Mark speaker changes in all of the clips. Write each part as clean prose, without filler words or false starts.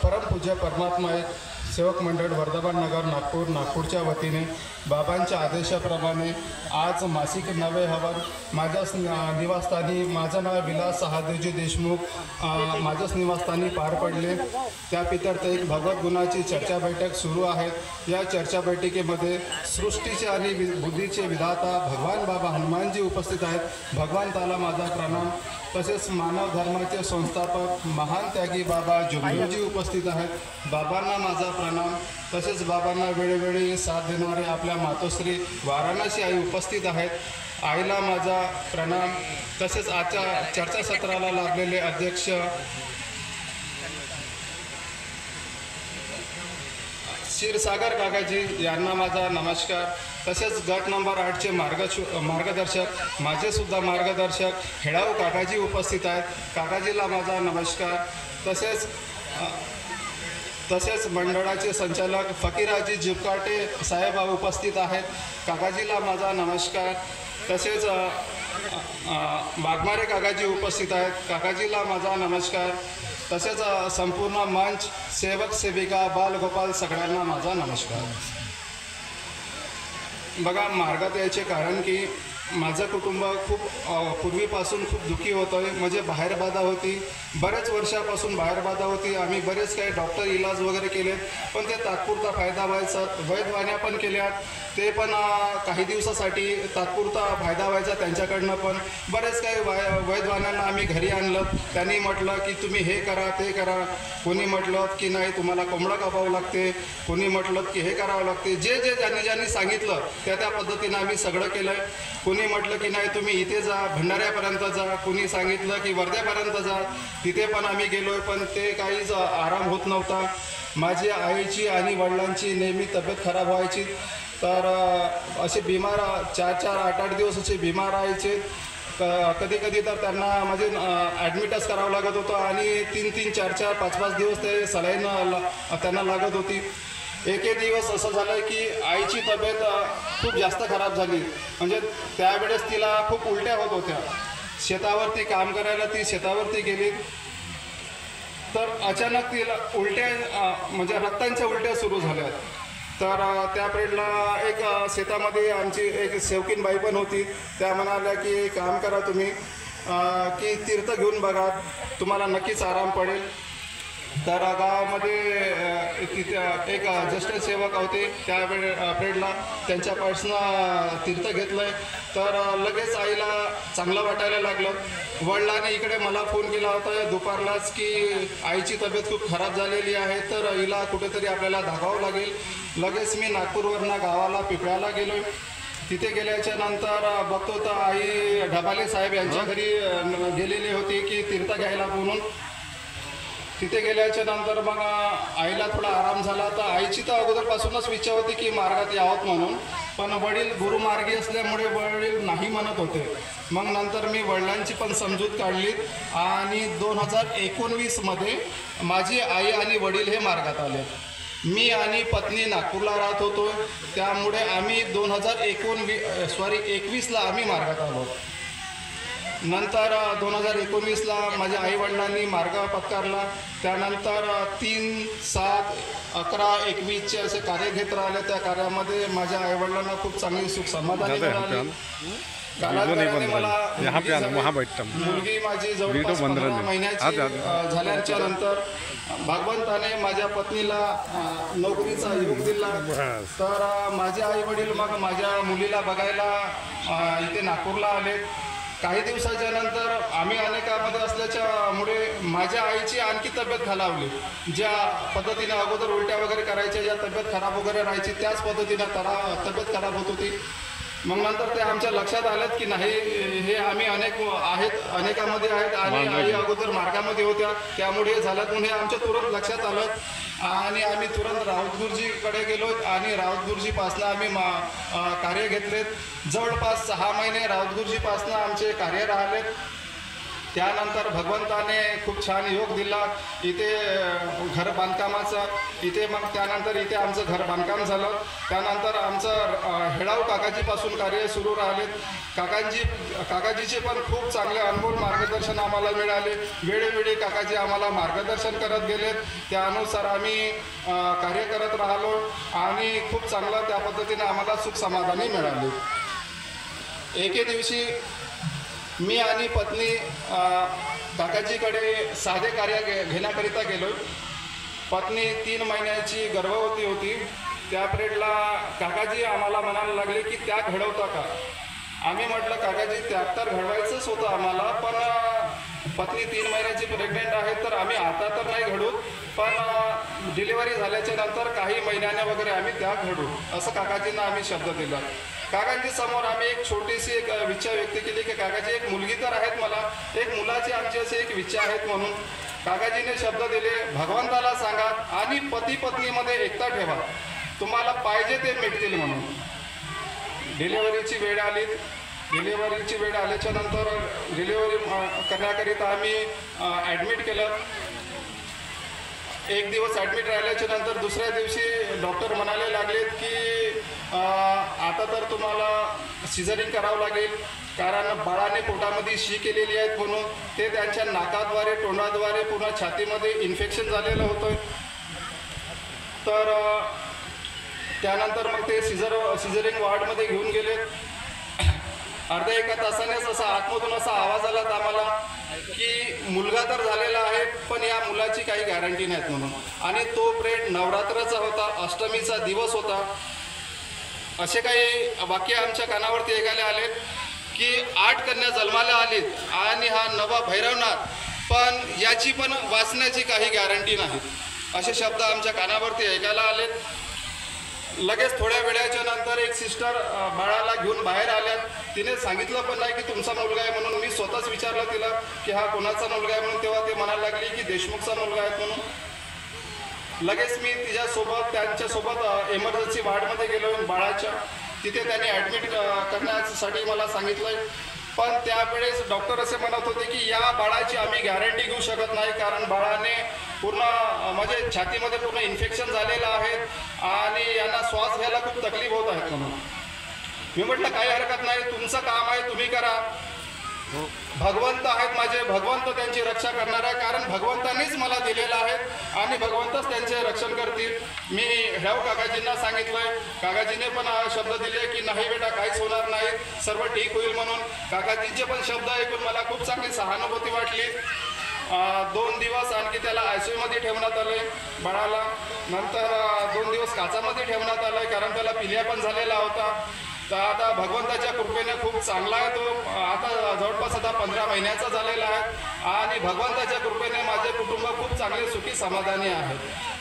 Speaker 1: परमपूज्य परमात्मा एक सेवक मंडळ वर्धमान नगर नागपूरच्या वतीने बाबांच्या आदेशाप्रमाणे आज मासिक नवे हवन माझ्याच निवासस्थानी, माझं नाव विलास सहादेवजी देशमुख, माझ्याच निवासस्थानी पार पडले। त्या पितर्थ एक भगवत गुणाची चर्चा बैठक सुरू आहे। या चर्चा बैठकीमध्ये सृष्टीचे आणि बुद्धीचे विधाता भगवान बाबा हनुमानजी उपस्थित आहेत। भगवंताला माझा प्रणाम। तसेच मानव धर्माचे संस्थापक महान त्यागी बाबा जुगनूजी उपस्थित आहेत। बाबांना माझा प्रणाम। तसेच बाबांना वेळोवेळी साथ देणारे आपल्या मातोश्री वाराणसी आई उपस्थित आहेत। आईला माझा प्रणाम। तसेच आजच्या चर्चासत्राला लाभलेले अध्यक्ष क्षीरसागर काकाजी यांना माझा नमस्कार। तसेच गट नंबर 8चे मार्गदर्शक माझे सुद्धा मार्गदर्शक हेडाऊ काकाजी उपस्थित आहेत। काकाजीला माझा नमस्कार। तसेच मंडळाचे संचालक फकीराजी जिपकाटे साहेब उपस्थित आहेत। काकाजीला माझा नमस्कार। तसेच वाघमारे काकाजी उपस्थित आहेत। काकाजीला माझा नमस्कार। तसेच संपूर्ण मंच, सेवक सेविका, बालगोपाल सगळ्यांना माझा नमस्कार। बघा, मार्गात यायचे कारण की माझं कुटुंब खूप पूर्वीपासून खूप दुःखी होतं। म्हणजे बाहेर बाधा होती, बऱ्याच वर्षापासून बाहेर बाधा होती। आम्ही बरेच काही डॉक्टर इलाज वगैरे केलेत, पण ते तात्पुरता फायदा व्हायचा। वैद्यवान्या पण केल्यात, ते पण काही दिवसासाठी तात्पुरता फायदा व्हायचा त्यांच्याकडनं। पण बरेच काही वैद्यवान्यांना आम्ही घरी आणलं। त्यांनी म्हटलं की तुम्ही हे करा ते करा। कोणी म्हटलं की नाही तुम्हाला कोंबडा कापावं लागते, कोणी म्हटलं की हे करावं लागते। जे ज्यांनी सांगितलं त्या पद्धतीनं आम्ही सगळं केलं। कोणी म्हटलं की नाही तुम्ही इथे जा, भंडाऱ्यापर्यंत जा, कोणी सांगितलं की वर्ध्यापर्यंत जा, तिथे पण आम्ही गेलोय, पण ते काहीच आराम होत नव्हता। माझी आईची आणि वडिलांची नेहमी तब्येत खराब व्हायची, तर असे बिमार 4-4, 8-8 दिवस असे बिमार राहायचे। कधी कधी तर त्यांना म्हणजे ॲडमिटच करावं लागत होतं आणि 3-3, 4-4, 5-5 दिवस ते सलाईन त्यांना लागत होती। एक दिवस असं झालं की आईची तब्येत खूप जास्त खराब झाली। म्हणजे त्यावेळेस तिला खूप उलट्या होत होत्या। शेतावरती काम करायला ती शेतावरती गेली, तर अचानक तिला उलट्या म्हणजे रक्तांच्या उलट्या सुरू झाल्या। तर त्या पिरियडला एक शेतामध्ये आमची एक सेवकीन बाई पण होती। त्या म्हणाल्या की काम करा तुम्ही की तीर्थ घेऊन बघा, तुम्हाला नक्कीच आराम पडेल। तर गावामध्ये तिथे एक ज्येष्ठ सेवक होते त्या पिरियडला, त्यांच्यापासून तीर्थ घेतलं, तर लगेच आईला चांगलं वाटायला लागलं। वडिलांनी इकडे मला फोन केला होता दुपारलाच की आईची तब्येत खूप खराब झालेली आहे, तर हिला कुठेतरी आपल्याला दाखवावं लागेल। लगेच मी नागपूरवरनं गावाला पिपळ्याला गेलो। तिथे गेल्याच्या नंतर बघतो तर आई ढबाले साहेब यांच्या घरी गेलेली होती की तीर्थ घ्यायला म्हणून। तिथे गेल्याच्या नंतर मग आईला थोडा आराम झाला। तर आईची तर अगोदरपासूनच इच्छा होती की मार्गात यावं म्हणून, पण वडील गुरुमार्गी असल्यामुळे वडील नाही म्हणत होते। मग नंतर मी वडिलांची पण समजूत काढली आणि 2019मध्ये माझी आई आणि वडील हे मार्गात आले। मी आणि पत्नी नागपूरला राहत होतो, त्यामुळे आम्ही 2021ला आम्ही मार्गात आलो। नंतर 2019ला माझ्या आईवडिलांनी मार्ग पत्करला। त्यानंतर 3, 7, 11, 21चे असे कार्य घेत राहिले। त्या कार्यामध्ये माझ्या आईवडिलांना खूप चांगली सुख समाधानी मिळाली। कालांतराने मला मुलगी माझी जवळपास 15 महिन्याची झाल्याच्या नंतर भगवंताने माझ्या पत्नीला नोकरीचा योग दिला। तर माझे आई वडील मग माझ्या मुलीला बघायला इथे नागपूरला आले। काही दिवसाच्या नंतर आम्ही अनेकामध्ये असल्याच्यामुळे माझ्या आईची आणखी तब्येत खालावली। ज्या पद्धतीने अगोदर उलट्या वगैरे करायच्या, ज्या तब्येत खराब वगैरे राहायची, त्याच पद्धतीने तब्येत खराब होत होती। मग नंतर ते आमच्या लक्षात आलं की नाही, हे आम्ही अनेकामध्ये आहेत आणि आई अगोदर मार्गामध्ये होत्या, त्यामुळे हे झालं म्हणून हे आमच्या तुरंत लक्षात आलं। आणि आम्ही तुरंत राऊतगुरुजीकडे गेलो आणि राऊतगुरुजीपासनं आम्ही कार्य घेतलेत। जवळपास 6 महिने राऊतगुरुजीपासनं आमचे कार्य राहिलेत। त्यानंतर भगवंताने खूप छान योग दिला इथे घर बांधकामाचा. इथे मग त्यानंतर इथे आमचं घर बांधकाम झालं. त्यानंतर आमचं हेडाव काकाजीपासून कार्य सुरू राहिले. काकाजीचे पण खूप चांगले अनुभव मार्गदर्शन आम्हाला मिळाले. वेळोवेळी काकाजी आम्हाला मार्गदर्शन करत गेलेत. त्यानुसार आम्ही कार्य करत राहिलो आणि खूप चांगलं त्या पद्धतीने आम्हाला सुख समाधानी मिळाले. एके दिवशी मी आणि पत्नी काकाजीकडे साधे कार्य घेण्याकरिता गेलो. पत्नी 3 महिन्याची गर्भवती होती. त्या पिरियडला काकाजी आम्हाला म्हणायला लागले की त्या घडवता का. आम्ही म्हटलं काकाजी त्यात तर घडवायचंच होतं आम्हाला, पण पत्नी 3 महिन्याची प्रेग्नेंट आहे तर आम्ही आता तर नाही घडू, पण डिलिव्हरी झाल्याच्या नंतर काही महिन्याने वगैरे आम्ही त्या घडू, असं काकाजींना आम्ही शब्द दिला. काकाजी समोर आम्ही एक छोटीशी एक इच्छा व्यक्त केली की काकाजी एक मुलगी तर आहेत मला, एक मुलाची आमची अशी एक इच्छा आहेत. म्हणून काकाजीने शब्द दिले, भगवंताला सांगा आणि पती पत्नीमध्ये एकता ठेवा, तुम्हाला पाहिजे ते मिळतील म्हणून. डिलिव्हरीची वेळ आली. डिलिव्हरीची वेळ आल्याच्या नंतर डिलिव्हरी करण्याकरिता आम्ही ॲडमिट केलं. एक दिवस ॲडमिट राहिल्याच्या नंतर दुसऱ्या दिवशी डॉक्टर म्हणायला लागलेत की आता तर तुम्हाला सिझरिंग करावं लागेल, कारण बाळाने पोटामध्ये शी केलेली आहेत म्हणून. ते त्यांच्या नाकाद्वारे तोंडाद्वारे पूर्ण छातीमध्ये इन्फेक्शन झालेलं होतं. तर त्यानंतर मग ते सिझरिंग वॉर्डमध्ये घेऊन गेले. अर्ध्या एका तासानेच असा आतमधून असा आवाज आला आम्हाला की मुलगा तर झालेला आहे, पण या मुलाची काही गॅरंटी नाहीत म्हणून. आणि तो पिरियड नवरात्राचा होता, अष्टमीचा दिवस होता. असे काही वाक्य आमच्या कानावरती ऐकायला आले की 8 कन्या जन्माला आलीत आणि हा नवा भैरवनाथ, पण याची पण वाचण्याची काही गॅरंटी नाही, असे शब्द आमच्या कानावरती ऐकायला आले. लगेच थोड्या वेळाच्या नंतर एक सिस्टर बाळाला घेऊन बाहेर आल्यात. तिने सांगितलं पण नाही की तुमचा मुलगा आहे म्हणून. मी स्वतःच विचारलं तिला की हा कोणाचा मुलगा आहे म्हणून, तेव्हा ते म्हणायला लागली की देशमुखचा मुलगा आहे म्हणून. लगेच मी त्यांच्यासोबत इमर्जन्सी वॉर्डमध्ये गेलो बाळाच्या. तिथे त्यांनी ॲडमिट करण्यासाठी मला सांगितलं, पण त्यावेळेस डॉक्टर असे म्हणत होते की या बाळाची आम्ही गॅरंटी घेऊ शकत नाही, कारण बाळाने पूर्ण म्हणजे छातीमध्ये पूर्ण इन्फेक्शन झालेलं आहे आणि यांना श्वास घ्यायला खूप तकलीफ होत आहेत म्हणून. मी म्हटलं काही हरकत नाही, तुमचं काम आहे तुम्ही करा. भगवंत आहेत माझे, भगवंत त्यांची रक्षा करणार आहे, कारण भगवंतांनीच मला दिलेलं आहे आणि भगवंतच त्यांचे रक्षण करतील. मी ह्याव काकाजींना सांगितलंय. काकाजीने पण शब्द दिले की नाही बेटा काहीच होणार नाही, सर्व ठीक होईल म्हणून. काकाजींचे पण शब्द ऐकून मला खूप चांगली सहानुभूती वाटली. 2 दिवस आणखी त्याला ICU मध्ये ठेवण्यात आले बाळाला. नंतर 2 दिवस काचामध्ये ठेवण्यात आलं, कारण त्याला पिल्या पण झालेला होता. तर आता भगवंताच्या कृपेने खूप चांगला आहे तो. आता जवळपास 15 महिन्याचा झालेला आहे आणि भगवंताच्या कृपेने माझे कुटुंब खूप चांगले सुखी समाधानी आहे.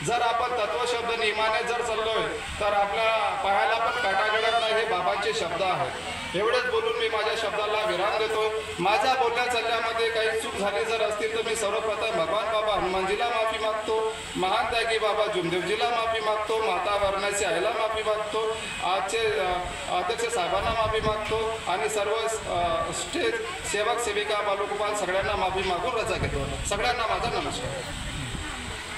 Speaker 1: जर आपण तत्वशब्द नियमाने जर चाललोय तर आपल्या पायाला पण काटा गळत नाही, हे बाबांचे शब्द आहेत. एवढेच बोलून मी माझ्या शब्दाला विराम देतो. माझ्या बोलण्या चालण्यामध्ये काही चूक झाली जर असतील तर मी सर्वप्रथम भगवान बाबा हनुमानजीला माफी मागतो, महान त्यागी बाबा जुमदेवजीला माफी मागतो, माता वाराणसी आईला माफी मागतो, आजचे अध्यक्ष साहेबांना माफी मागतो आणि सर्व स्टेज सेवक सेविका बालगोपाल सगळ्यांना माफी मागून रजा घेतो. सगळ्यांना माझा नमस्कार.